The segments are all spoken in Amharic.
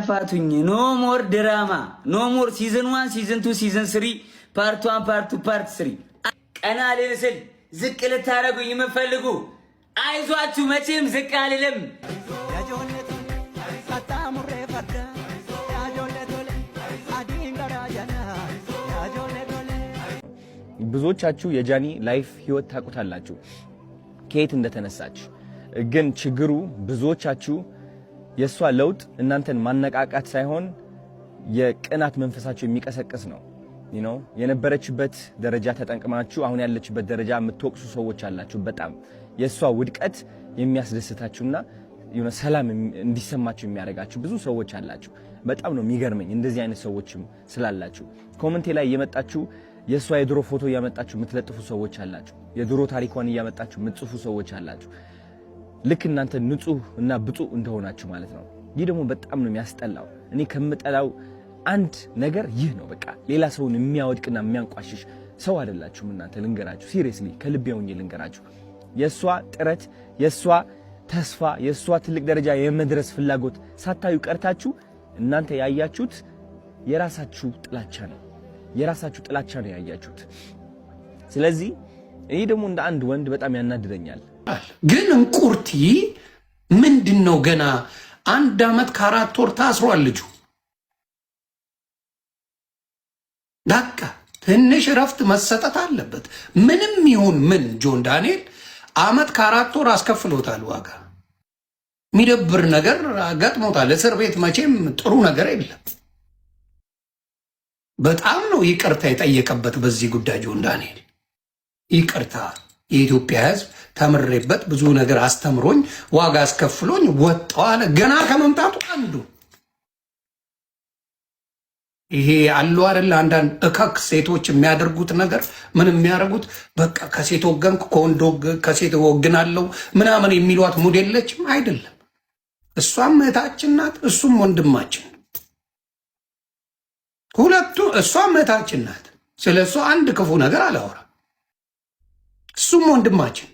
ፋቱኝ ኖ ሞር ድራማ ኖ ሞር ሲዝን 1 ሲዝን 2 ሲዝን 3 ፓርት 1 ፓርት 2 ፓርት 3 ቀና ልስል ዝቅ ልታረጉኝ የምፈልጉ አይዟችሁ መቼም ዝቅ አልልም። ብዙዎቻችሁ የጃኒ ላይፍ ህይወት ታውቁታላችሁ ከየት እንደተነሳች። ግን ችግሩ ብዙዎቻችሁ የሷ ለውጥ እናንተን ማነቃቃት ሳይሆን የቅናት መንፈሳችሁ የሚቀሰቅስ ነው። የነበረችበት ደረጃ ተጠንቅማችሁ አሁን ያለችበት ደረጃ የምትወቅሱ ሰዎች አላችሁ። በጣም የሷ ውድቀት የሚያስደስታችሁና ሰላም እንዲሰማችሁ የሚያደርጋችሁ ብዙ ሰዎች አላችሁ። በጣም ነው የሚገርመኝ እንደዚህ አይነት ሰዎችም ስላላችሁ። ኮሜንት ላይ እየመጣችሁ የሷ የድሮ ፎቶ እያመጣችሁ የምትለጥፉ ሰዎች አላችሁ። የድሮ ታሪኳን እያመጣችሁ የምትጽፉ ሰዎች አላችሁ። ልክ እናንተ ንጹህ እና ብጡ እንደሆናችሁ ማለት ነው። ይህ ደግሞ በጣም ነው የሚያስጠላው። እኔ ከምጠላው አንድ ነገር ይህ ነው። በቃ ሌላ ሰውን የሚያወድቅና የሚያንቋሽሽ ሰው አይደላችሁም እናንተ። ልንገራችሁ፣ ሲሪየስሊ ከልቤ ሆኜ ልንገራችሁ። የሷ ጥረት፣ የሷ ተስፋ፣ የሷ ትልቅ ደረጃ የመድረስ ፍላጎት ሳታዩ ቀርታችሁ እናንተ ያያችሁት የራሳችሁ ጥላቻ ነው። የራሳችሁ ጥላቻ ነው ያያችሁት። ስለዚህ እኔ ደግሞ እንደ አንድ ወንድ በጣም ያናድደኛል። ግን እንቁርቲ ምንድነው? ገና 1 ዓመት ከ4 ወር ታስሯል ልጁ። በቃ ትንሽ እረፍት መሰጠት አለበት። ምንም ይሁን ምን ጆን ዳንኤል 1 ዓመት ከ4 ወር አስከፍሎታል ዋጋ። የሚደብር ነገር ገጥሞታል። እስር ቤት መቼም ጥሩ ነገር የለም። በጣም ነው ይቅርታ የጠየቀበት በዚህ ጉዳይ ጆን ዳንኤል። ይቅርታ የኢትዮጵያ ሕዝብ ተምሬበት ብዙ ነገር አስተምሮኝ ዋጋ አስከፍሎኝ ወጣው አለ። ገና ከመምጣቱ አንዱ ይሄ አሉ አይደል አንዳንድ እከክ ሴቶች የሚያደርጉት ነገር ምን የሚያደርጉት በቃ ከሴት ወገንኩ ከወንድ ከሴት ወግናለሁ ምናምን የሚሏት ሙድ የለችም አይደለም። እሷም እህታችን ናት፣ እሱም ወንድማችን። ሁለቱ እሷም እህታችን ናት። ስለሷ አንድ ክፉ ነገር አላወራም። እሱም ወንድማችን።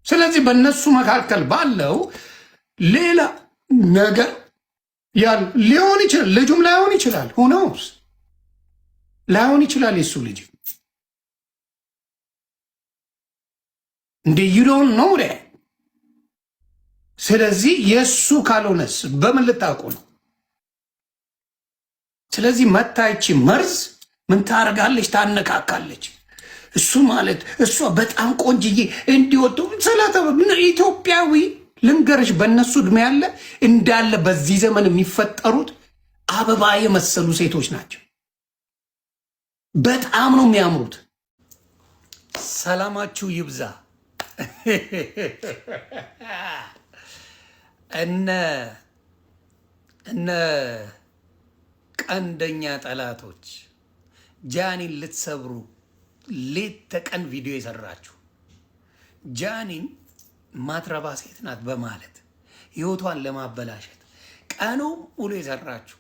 ስለዚህ በእነሱ መካከል ባለው ሌላ ነገር ያል ሊሆን ይችላል። ልጁም ላይሆን ይችላል። ሁኖስ ላይሆን ይችላል። የሱ ልጅ እንደ ይዶን ነው። ስለዚህ የሱ ካልሆነስ በምን ልታውቁ ነው? ስለዚህ መታይቺ መርዝ ምን ታደርጋለች? ታነካካለች። እሱ ማለት እሷ በጣም ቆንጅዬ እንዲወጡ ኢትዮጵያዊ ልንገርሽ፣ በእነሱ እድሜ ያለ እንዳለ በዚህ ዘመን የሚፈጠሩት አበባ የመሰሉ ሴቶች ናቸው። በጣም ነው የሚያምሩት። ሰላማችሁ ይብዛ። እነ ቀንደኛ ጠላቶች ጃኒን ልትሰብሩ ሌት ተቀን ቪዲዮ የሰራችሁ ጃኒን ማትረባ ሴት ናት በማለት ህይወቷን ለማበላሸት ቀኑ ሙሉ የሰራችሁ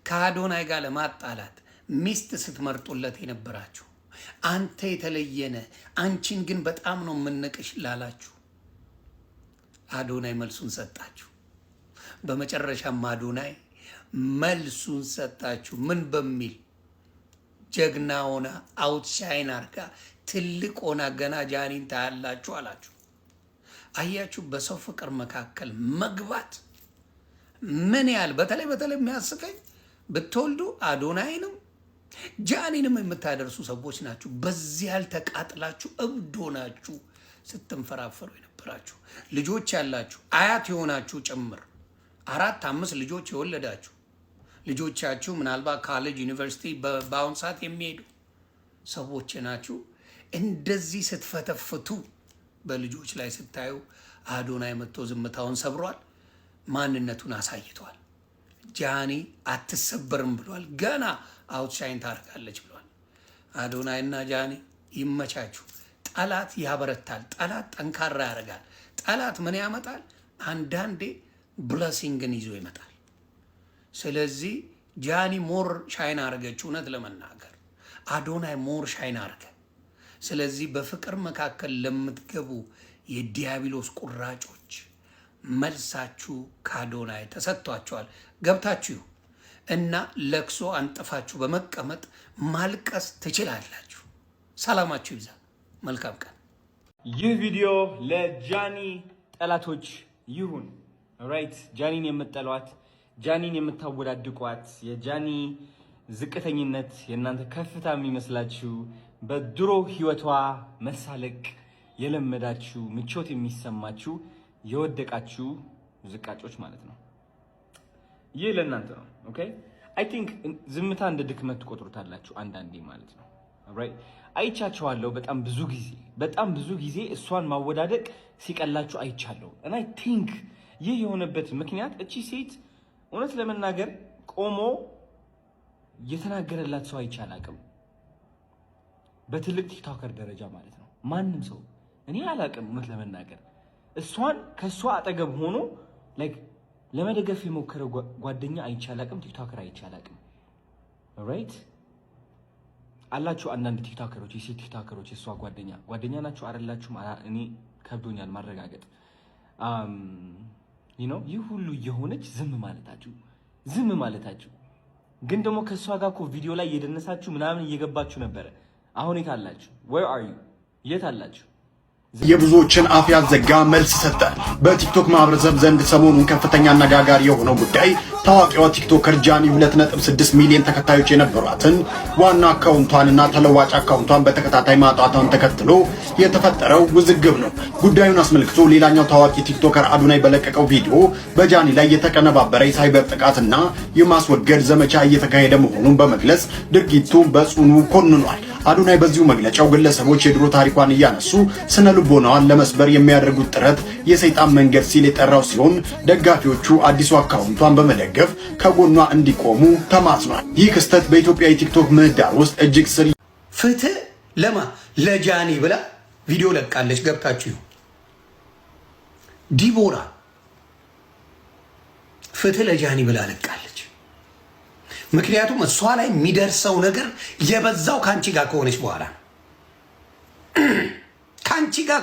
ከአዶናይ ጋር ለማጣላት ሚስት ስትመርጡለት የነበራችሁ አንተ የተለየነ አንቺን ግን በጣም ነው የምንቅሽ ላላችሁ አዶናይ መልሱን ሰጣችሁ። በመጨረሻም አዶናይ መልሱን ሰጣችሁ። ምን በሚል ጀግና ሆና አውትሻይን አርጋ ትልቅ ሆና ገና ጃኒን ታያላችሁ አላችሁ። አያችሁ፣ በሰው ፍቅር መካከል መግባት ምን ያህል በተለይ የሚያስቀኝ ብትወልዱ አዶናይንም ጃኒንም የምታደርሱ ሰዎች ናችሁ። በዚህ ያህል ተቃጥላችሁ እብዶ ናችሁ ስትንፈራፈሩ የነበራችሁ ልጆች ያላችሁ አያት የሆናችሁ ጭምር 4-5 ልጆች የወለዳችሁ ልጆቻችሁ ምናልባት ካሌጅ ዩኒቨርሲቲ በአሁን ሰዓት የሚሄዱ ሰዎች ናችሁ። እንደዚህ ስትፈተፍቱ በልጆች ላይ ስታዩ አዶናይ መጥቶ ዝምታውን ሰብሯል፣ ማንነቱን አሳይቷል። ጃኒ አትሰበርም ብሏል። ገና አውትሻይን ታርጋለች ብሏል። አዶናይና ጃኒ ይመቻችሁ። ጠላት ያበረታል፣ ጠላት ጠንካራ ያደርጋል። ጠላት ምን ያመጣል? አንዳንዴ ብለሲንግን ይዞ ይመጣል። ስለዚህ ጃኒ ሞር ሻይን አርገች። እውነት ለመናገር አዶናይ ሞር ሻይን አርገ። ስለዚህ በፍቅር መካከል ለምትገቡ የዲያብሎስ ቁራጮች መልሳችሁ ከአዶናይ ተሰጥቷችኋል። ገብታችሁ እና ለቅሶ አንጥፋችሁ በመቀመጥ ማልቀስ ትችላላችሁ። ሰላማችሁ ይብዛ። መልካም ቀን። ይህ ቪዲዮ ለጃኒ ጠላቶች ይሁን። ራይት ጃኒን የምትጠሏት፣ ጃኒን የምታወዳድቋት፣ የጃኒ ዝቅተኝነት የእናንተ ከፍታ የሚመስላችሁ፣ በድሮ ህይወቷ መሳለቅ የለመዳችሁ፣ ምቾት የሚሰማችሁ የወደቃችሁ ዝቃጮች ማለት ነው። ይህ ለእናንተ ነው። ኦኬ አይ ቲንክ ዝምታ እንደ ድክመት ትቆጥሩታላችሁ አንዳንዴ ማለት ነው። ራይት አይቻቸዋለሁ በጣም ብዙ ጊዜ እሷን ማወዳደቅ ሲቀላችሁ አይቻለሁ። እና አይ ቲንክ ይህ የሆነበት ምክንያት እቺ ሴት እውነት ለመናገር ቆሞ የተናገረላት ሰው አይቻል አቅም በትልቅ ቲክቶከር ደረጃ ማለት ነው። ማንም ሰው እኔ አላቅም እውነት ለመናገር እሷን ከሷ አጠገብ ሆኖ ላይክ ለመደገፍ የሞከረ ጓደኛ አይቻል አቅም፣ ቲክቶከር አይቻል አቅም። ራይት አላችሁ አንዳንድ ቲክቶከሮች፣ የሴት ቲክቶከሮች እሷ ጓደኛ ናችሁ አይደላችሁም? እኔ ከብዶኛል ማረጋገጥ። ይህ ሁሉ የሆነች ዝም ማለታችሁ ግን ደግሞ ከሷ ጋር እኮ ቪዲዮ ላይ እየደነሳችሁ ምናምን እየገባችሁ ነበረ። አሁን የት አላችሁ? where are you? የት አላችሁ? የብዙዎችን አፍ ያዘጋ መልስ ሰጠ። በቲክቶክ ማህበረሰብ ዘንድ ሰሞኑን ከፍተኛ አነጋጋሪ የሆነው ጉዳይ ታዋቂዋ ቲክቶከር ጃኒ 2.6 ሚሊዮን ተከታዮች የነበሯትን ዋና አካውንቷንና ተለዋጭ አካውንቷን በተከታታይ ማጣቷን ተከትሎ የተፈጠረው ውዝግብ ነው። ጉዳዩን አስመልክቶ ሌላኛው ታዋቂ ቲክቶከር አዶናይ በለቀቀው ቪዲዮ በጃኒ ላይ የተቀነባበረ የሳይበር ጥቃትና የማስወገድ ዘመቻ እየተካሄደ መሆኑን በመግለጽ ድርጊቱን በጽኑ ኮንኗል። አዶናይ በዚሁ መግለጫው ግለሰቦች የድሮ ታሪኳን እያነሱ ስነ ልቦናዋን ለመስበር የሚያደርጉት ጥረት የሰይጣን መንገድ ሲል የጠራው ሲሆን ደጋፊዎቹ አዲሱ አካውንቷን በመደገፍ ከጎኗ እንዲቆሙ ተማጽኗል። ይህ ክስተት በኢትዮጵያ የቲክቶክ ምህዳር ውስጥ እጅግ ስር ፍትህ ለጃኒ ብላ ቪዲዮ ለቃለች። ገብታችሁ ዲቦራ ፍትህ ለጃኒ ብላ ለቃለች። ምክንያቱም እሷ ላይ የሚደርሰው ነገር የበዛው ካንቺ ጋር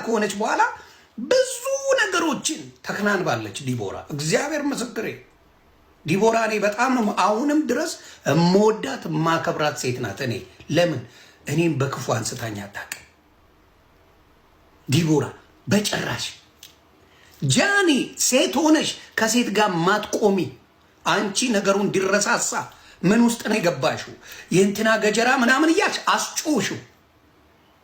ከሆነች በኋላ ብዙ ነገሮችን ተከናንባለች ዲቦራ። እግዚአብሔር ምስክሬ ዲቦራ እኔ በጣም ነው አሁንም ድረስ እምወዳት የማከብራት ሴት ናት። ለምን እኔም በክፉ አንስታኝ አታውቅም ዲቦራ በጭራሽ። ጃኒ ሴት ሆነሽ ከሴት ጋር ማትቆሚ አንቺ ነገሩ እንዲረሳሳ ምን ውስጥ ነው የገባሽው? የእንትና ገጀራ ምናምን እያልሽ አስጮሽው።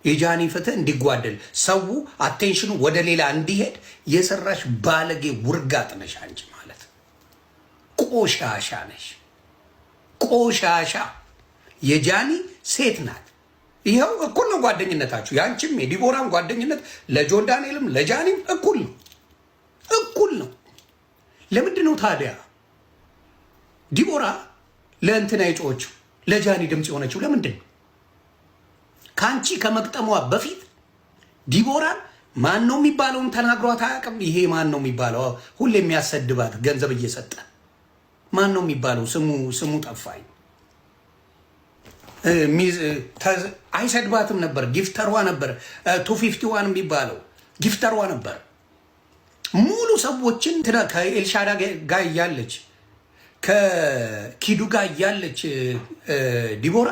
የጃኒ ፍትህ እንዲጓደል ሰው አቴንሽኑ ወደ ሌላ እንዲሄድ የሰራሽ ባለጌ ውርጋጥ ነሽ አንቺ ማለት ቆሻሻ ነሽ። ቆሻሻ የጃኒ ሴት ናት። ይኸው እኩል ነው ጓደኝነታችሁ። ያንቺም የዲቦራም ጓደኝነት ለጆን ዳንኤልም ለጃኒም እኩል ነው። ለምንድን ነው ታዲያ ዲቦራ ለእንትና የጮኸችው ለጃኒ ድምፅ የሆነችው? ለምንድን ነው? ከአንቺ ከመቅጠሟ በፊት ዲቦራን ማን ነው የሚባለውን ተናግሯት አያውቅም። ይሄ ማን ነው የሚባለው ሁሌ የሚያሰድባት ገንዘብ እየሰጠ ማን ነው የሚባለው? ስሙ ጠፋኝ። አይሰድባትም ነበር። ጊፍተሯ ነበር። 251 የሚባለው ጊፍተሯ ነበር። ሙሉ ሰዎችን ከኤልሻዳ ጋር እያለች ከኪዱ ጋር እያለች ዲቦራ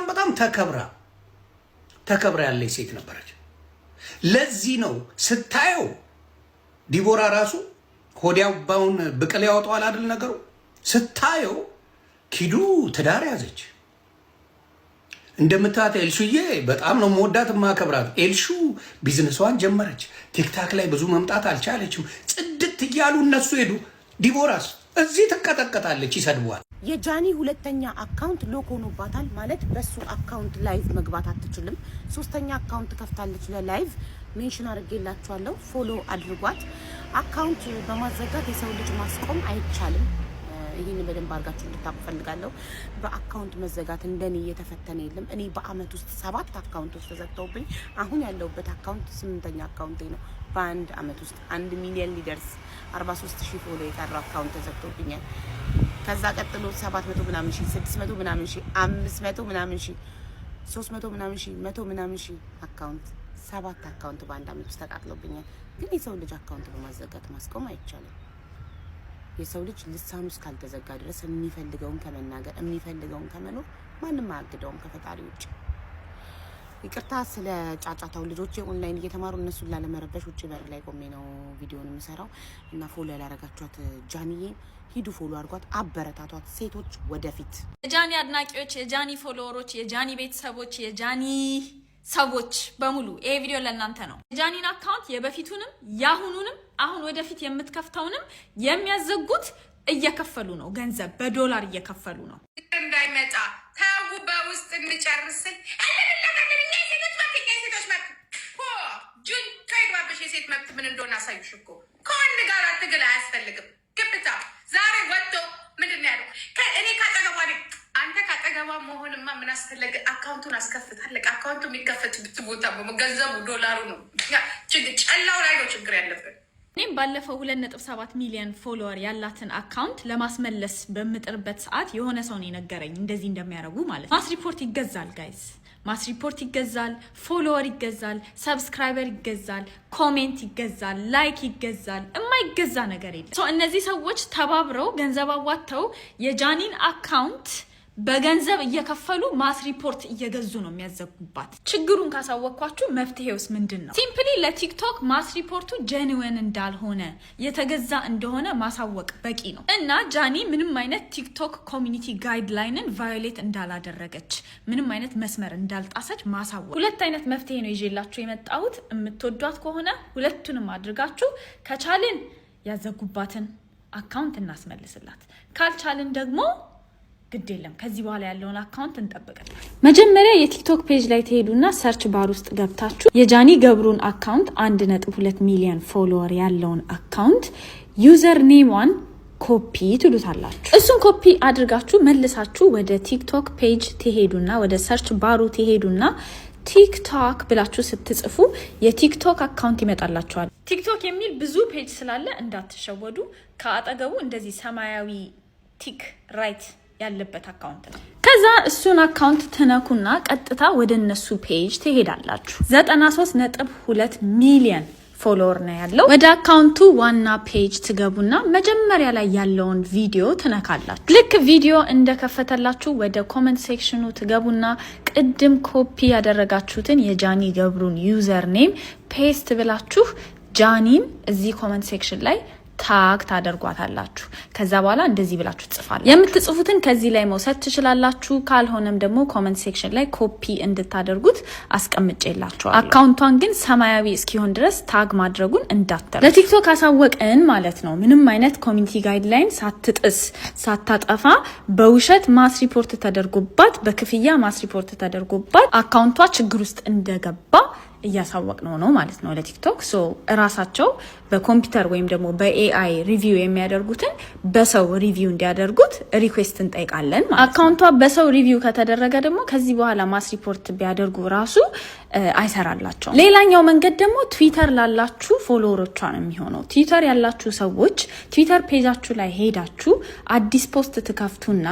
በጣም ተከብራ ያለች ሴት ነበረች። ለዚህ ነው ስታየው ዲቦራ ራሱ ሆዲያባውን ብቅል ያወጣዋል አይደል ነገሩ። ስታየው ኪዱ ትዳር ያዘች። እንደምታዩት ኤልሹዬ በጣም ነው መወዳት ማከብራት። ኤልሹ ቢዝነሷን ጀመረች። ቲክታክ ላይ ብዙ መምጣት አልቻለችም። ጽድት እያሉ እነሱ ሄዱ። ዲቦራስ እዚህ ትቀጠቀጣለች፣ ይሰድቧል። የጃኒ ሁለተኛ አካውንት ሎክ ሆኖባታል ማለት በሱ አካውንት ላይቭ መግባት አትችልም። ሶስተኛ አካውንት ከፍታለች ለላይቭ ሜንሽን አድርጌላችኋለሁ። ፎሎ አድርጓት። አካውንት በማዘጋት የሰው ልጅ ማስቆም አይቻልም። ይህን በደንብ አድርጋችሁ እንድታውቁ ፈልጋለሁ። በአካውንት መዘጋት እንደኔ እየተፈተነ የለም። እኔ በአመት ውስጥ 7 አካውንቶች ተዘግተውብኝ አሁን ያለሁበት አካውንት 8ኛ አካውንቴ ነው። በአንድ አመት ውስጥ 1 ሚሊዮን ሊደርስ 43000 ፎሎ የቀረው አካውንት ተዘግቶብኛል። ከዛ ቀጥሎ 700 ምናምን ሺህ 600 ምናምን ሺህ 500 ምናምን ሺህ 300 ምናምን ሺህ 100 ምናምን ሺህ አካውንት 7 አካውንት በአንድ አመት ውስጥ ተቃጥሎብኛል። ግን የሰው ልጅ አካውንት በማዘጋት ማስቆም አይቻልም። የሰው ልጅ ልሳኑ እስካልተዘጋ ድረስ የሚፈልገውን ከመናገር የሚፈልገውን ከመኖር ማንም አያግደውም ከፈጣሪ ውጭ። ይቅርታ ስለ ጫጫታው። ልጆቼ ኦንላይን እየተማሩ እነሱን ላለመረበሽ ውጭ በር ላይ ቆሜ ነው ቪዲዮን የምሰራው እና ፎሎ ያላረጋችኋት ጃኒዬ ሂዱ ፎሎ አድርጓት፣ አበረታቷት። ሴቶች ወደፊት። የጃኒ አድናቂዎች፣ የጃኒ ፎሎወሮች፣ የጃኒ ቤተሰቦች፣ የጃኒ ሰዎች በሙሉ ይሄ ቪዲዮ ለእናንተ ነው። የጃኒን አካውንት የበፊቱንም ያሁኑንም አሁን ወደፊት የምትከፍተውንም የሚያዘጉት እየከፈሉ ነው። ገንዘብ በዶላር እየከፈሉ ነው። እንዳይመጣ ታው በውስጥ እንጨርስል ጁን ከይባብሽ የሴት መብት ምን እንደሆነ አሳዩሽ እኮ። ከወንድ ጋር ትግል አያስፈልግም። ግብታ ዛሬ ወጥቶ ምንድን ነው ያለው? እኔ ካጠገቧ አንተ ካጠገቧ መሆንማ ምን አስፈለገ? አካውንቱን አስከፍታለህ። አካውንቱ የሚከፈትበት ቦታ ገንዘቡ ዶላሩ ነው። ጨላው ላይ ነው ችግር ያለብን። እኔም ባለፈው 2.7 ሚሊዮን ፎሎወር ያላትን አካውንት ለማስመለስ በምጥርበት ሰዓት የሆነ ሰው ነው የነገረኝ እንደዚህ እንደሚያደርጉ ማለት ነው። ማስ ሪፖርት ይገዛል ጋይስ፣ ማስ ሪፖርት ይገዛል፣ ፎሎወር ይገዛል፣ ሰብስክራይበር ይገዛል፣ ኮሜንት ይገዛል፣ ላይክ ይገዛል። የማይገዛ ነገር የለም። እነዚህ ሰዎች ተባብረው ገንዘብ አዋጥተው የጃኒን አካውንት በገንዘብ እየከፈሉ ማስ ሪፖርት እየገዙ ነው የሚያዘጉባት። ችግሩን ካሳወቅኳችሁ መፍትሄውስ ምንድነው? ሲምፕሊ ለቲክቶክ ማስ ሪፖርቱ ጀኒዌን እንዳልሆነ የተገዛ እንደሆነ ማሳወቅ በቂ ነው እና ጃኒ ምንም አይነት ቲክቶክ ኮሚኒቲ ጋይድላይንን ቫዮሌት እንዳላደረገች፣ ምንም አይነት መስመር እንዳልጣሰች ማሳወቅ። ሁለት አይነት መፍትሄ ነው ይዤላችሁ የመጣሁት። የምትወዷት ከሆነ ሁለቱንም አድርጋችሁ ከቻልን ያዘጉባትን አካውንት እናስመልስላት፣ ካልቻልን ደግሞ ግድ የለም ከዚህ በኋላ ያለውን አካውንት እንጠብቃለን። መጀመሪያ የቲክቶክ ፔጅ ላይ ትሄዱና ሰርች ባር ውስጥ ገብታችሁ የጃኒ ገብሩን አካውንት 1.2 ሚሊዮን ፎሎወር ያለውን አካውንት ዩዘር ኔሟን ኮፒ ትሉታላችሁ። እሱን ኮፒ አድርጋችሁ መልሳችሁ ወደ ቲክቶክ ፔጅ ትሄዱና ወደ ሰርች ባሩ ትሄዱና ቲክቶክ ብላችሁ ስትጽፉ የቲክቶክ አካውንት ይመጣላችኋል። ቲክቶክ የሚል ብዙ ፔጅ ስላለ እንዳትሸወዱ። ከአጠገቡ እንደዚህ ሰማያዊ ቲክ ራይት ያለበት አካውንት ነው። ከዛ እሱን አካውንት ትነኩና ቀጥታ ወደ እነሱ ፔጅ ትሄዳላችሁ። 93.2 ሚሊዮን ፎሎወር ነው ያለው። ወደ አካውንቱ ዋና ፔጅ ትገቡና መጀመሪያ ላይ ያለውን ቪዲዮ ትነካላችሁ። ልክ ቪዲዮ እንደከፈተላችሁ ወደ ኮሜንት ሴክሽኑ ትገቡና ቅድም ኮፒ ያደረጋችሁትን የጃኒ ገብሩን ዩዘር ኔም ፔስት ብላችሁ ጃኒን እዚህ ኮሜንት ሴክሽን ላይ ታግ ታደርጓታላችሁ። ከዛ በኋላ እንደዚህ ብላችሁ ጽፋላችሁ። የምትጽፉትን ከዚህ ላይ መውሰድ ትችላላችሁ። ካልሆነም ደግሞ ኮሜንት ሴክሽን ላይ ኮፒ እንድታደርጉት አስቀምጬላችኋለሁ። አካውንቷን ግን ሰማያዊ እስኪሆን ድረስ ታግ ማድረጉን እንዳትረሱ። ለቲክቶክ አሳወቅን ማለት ነው። ምንም አይነት ኮሚኒቲ ጋይድላይን ሳትጥስ ሳታጠፋ በውሸት ማስ ሪፖርት ተደርጎባት፣ በክፍያ ማስ ሪፖርት ተደርጎባት አካውንቷ ችግር ውስጥ እንደገባ እያሳወቅ ነው ማለት ነው ለቲክቶክ። ሶ እራሳቸው በኮምፒውተር ወይም ደግሞ በኤአይ ሪቪው የሚያደርጉትን በሰው ሪቪው እንዲያደርጉት ሪኩዌስት እንጠይቃለን ማለት ነው። አካውንቷ በሰው ሪቪው ከተደረገ ደግሞ ከዚህ በኋላ ማስ ሪፖርት ቢያደርጉ ራሱ አይሰራላቸው። ሌላኛው መንገድ ደግሞ ትዊተር ላላችሁ ፎሎወሮቿ ነው የሚሆነው። ትዊተር ያላችሁ ሰዎች ትዊተር ፔጃችሁ ላይ ሄዳችሁ አዲስ ፖስት ትከፍቱና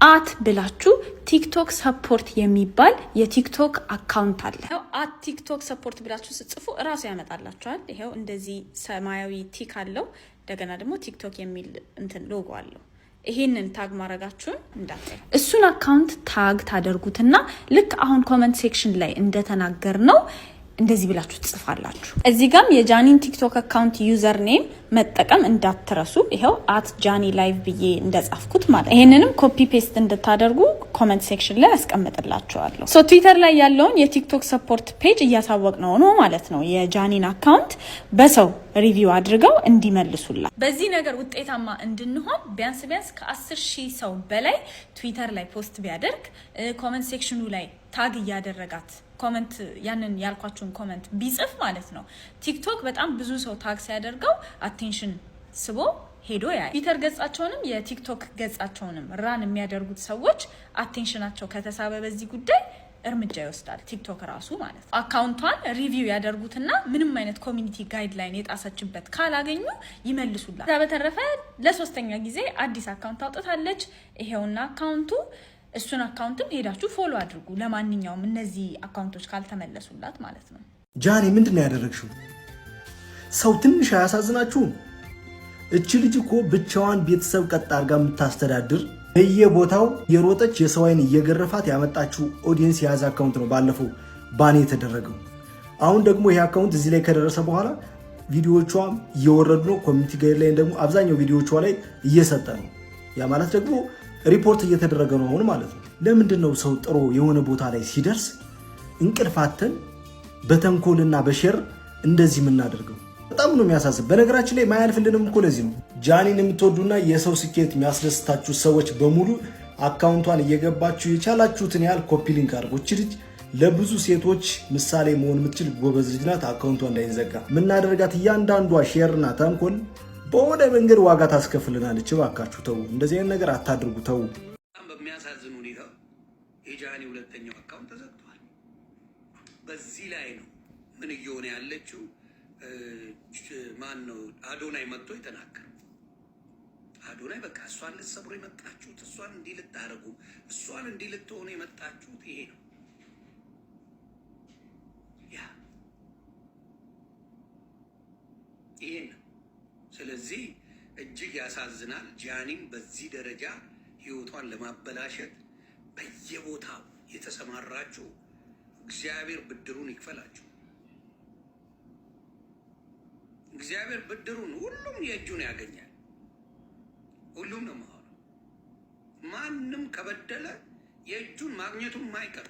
አት ብላችሁ ቲክቶክ ሰፖርት የሚባል የቲክቶክ አካውንት አለ። አት ቲክቶክ ሰፖርት ብላችሁ ስትጽፉ እራሱ ያመጣላችኋል። ይሄው እንደዚህ ሰማያዊ ቲክ አለው። እንደገና ደግሞ ቲክቶክ የሚል ሎጎ አለው። ይሄንን ታግ ማድረጋችሁን እንዳትረሱ። እሱን አካውንት ታግ ታደርጉትና ልክ አሁን ኮሜንት ሴክሽን ላይ እንደተናገር ነው እንደዚህ ብላችሁ ትጽፋላችሁ። እዚህ ጋም የጃኒን ቲክቶክ አካውንት ዩዘር ኔም መጠቀም እንዳትረሱ። ይሄው @ጃኒ ላይቭ ብዬ እንደጻፍኩት ማለት። ይሄንንም ኮፒ ፔስት እንድታደርጉ ኮሜንት ሴክሽን ላይ አስቀምጥላችኋለሁ። ሶ ትዊተር ላይ ያለውን የቲክቶክ ሰፖርት ፔጅ እያሳወቅ ነው ማለት ነው። የጃኒን አካውንት በሰው ሪቪው አድርገው እንዲመልሱላት። በዚህ ነገር ውጤታማ እንድንሆን ቢያንስ ከ10,000 ሰው በላይ ትዊተር ላይ ፖስት ቢያደርግ ኮሜንት ሴክሽኑ ላይ ታግ እያደረጋት ኮሜንት ያንን ያልኳችሁን ኮሜንት ቢጽፍ ማለት ነው። ቲክቶክ በጣም ብዙ ሰው ታግ ሲያደርገው አቴንሽን ስቦ ሄዶ ያይ። ትዊተር ገጻቸውንም የቲክቶክ ገጻቸውንም ራን የሚያደርጉት ሰዎች አቴንሽናቸው ከተሳበ በዚህ ጉዳይ እርምጃ ይወስዳል ቲክቶክ ራሱ ማለት ነው። አካውንቷን ሪቪው ያደርጉትና ምንም አይነት ኮሚኒቲ ጋይድላይን የጣሰችበት ካላገኙ ይመልሱላል። ከዛ በተረፈ ለሶስተኛ ጊዜ አዲስ አካውንት አውጥታለች። ይሄውና አካውንቱ። እሱን አካውንትም ሄዳችሁ ፎሎ አድርጉ። ለማንኛውም እነዚህ አካውንቶች ካልተመለሱላት ማለት ነው። ጃኒ ምንድነው ያደረግሽው? ሰው ትንሽ አያሳዝናችሁም? እቺ ልጅ እኮ ብቻዋን ቤተሰብ ቀጥ አድርጋ የምታስተዳድር በየቦታው የሮጠች የሰው አይን እየገረፋት ያመጣችው ኦዲየንስ የያዘ አካውንት ነው ባለፈው ባኔ የተደረገው። አሁን ደግሞ ይሄ አካውንት እዚህ ላይ ከደረሰ በኋላ ቪዲዮዎቿ እየወረዱ ነው። ኮሚኒቲ ጋይድላይን ደግሞ አብዛኛው ቪዲዮዎቿ ላይ እየሰጠ ነው። ያ ማለት ደግሞ ሪፖርት እየተደረገ ነው አሁን ማለት ነው። ለምንድን ነው ሰው ጥሮ የሆነ ቦታ ላይ ሲደርስ እንቅልፋተን በተንኮልና በሼር እንደዚህ የምናደርገው? በጣም ነው የሚያሳስብ። በነገራችን ላይ ማያልፍልንም እኮ ለዚህ ነው። ጃኒን የምትወዱና የሰው ስኬት የሚያስደስታችሁ ሰዎች በሙሉ አካውንቷን እየገባችሁ የቻላችሁትን ያህል ኮፒ ሊንክ አድርጉ። እቺ ልጅ ለብዙ ሴቶች ምሳሌ መሆን የምትችል ጎበዝ ልጅ ናት። አካውንቷ እንዳይዘጋ የምናደርጋት እያንዳንዷ ሼርና ተንኮል በሆነ መንገድ ዋጋ ታስከፍልናለች። እባካችሁ ተው፣ እንደዚህ አይነት ነገር አታድርጉ። ተው። በጣም በሚያሳዝን ሁኔታ የጃኒ ሁለተኛው አካውንት ተዘግቷል። በዚህ ላይ ነው ምን እየሆነ ያለችው? ማን ነው አዶናይ መጥቶ የተናገረው? አዶናይ በቃ እሷን ልትሰብሩ የመጣችሁት፣ እሷን እንዲህ ልታደርጉ፣ እሷን እንዲህ ልትሆኑ የመጣችሁት ይሄ ነው ይሄ ነው። ስለዚህ እጅግ ያሳዝናል። ጃኒም በዚህ ደረጃ ህይወቷን ለማበላሸት በየቦታው የተሰማራችሁ እግዚአብሔር ብድሩን ይክፈላችሁ። እግዚአብሔር ብድሩን ሁሉም የእጁን ያገኛል። ሁሉም ነው ማለት ማንም ከበደለ የእጁን ማግኘቱን ማይቀር።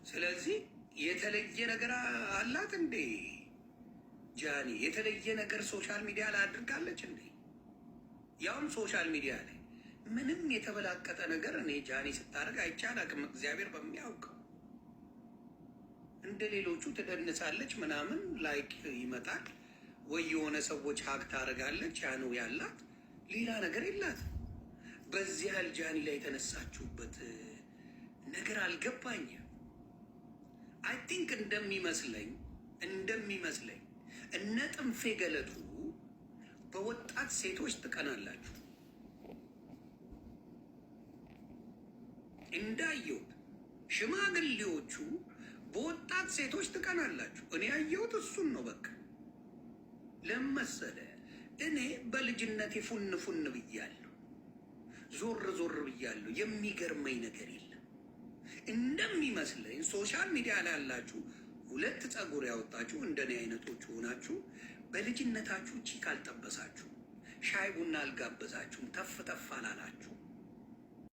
ስለዚህ የተለየ ነገር አላት እንዴ ጃኒ? የተለየ ነገር ሶሻል ሚዲያ ላይ አድርጋለች እንዴ? ያውም ሶሻል ሚዲያ ላይ ምንም የተበላቀጠ ነገር እኔ ጃኒ ስታደርግ አይቻላቅም። እግዚአብሔር በሚያውቀው እንደ ሌሎቹ ትደንሳለች ምናምን ላይክ ይመጣል ወይ የሆነ ሰዎች ሀቅ ታደርጋለች። ያ ነው ያላት፣ ሌላ ነገር የላት። በዚህ ያህል ጃኒ ላይ የተነሳችሁበት ነገር አልገባኝም። አይ ቲንክ እንደሚመስለኝ እነ ጥንፌ ገለቱ በወጣት ሴቶች ትቀናላችሁ። እንዳየሁት ሽማግሌዎቹ በወጣት ሴቶች ትቀናላችሁ። እኔ ያየሁት እሱን ነው። በቃ ለመሰለ እኔ በልጅነቴ ፉን ብያለሁ፣ ዞር ብያለሁ። የሚገርመኝ ነገር የለም። እንደሚመስለኝ ሶሻል ሚዲያ ላይ ያላችሁ ሁለት ጸጉር ያወጣችሁ እንደኔ አይነቶች ሆናችሁ በልጅነታችሁ ቺክ አልጠበሳችሁ፣ ሻይ ቡና አልጋበዛችሁም፣ ተፍ አላላችሁ።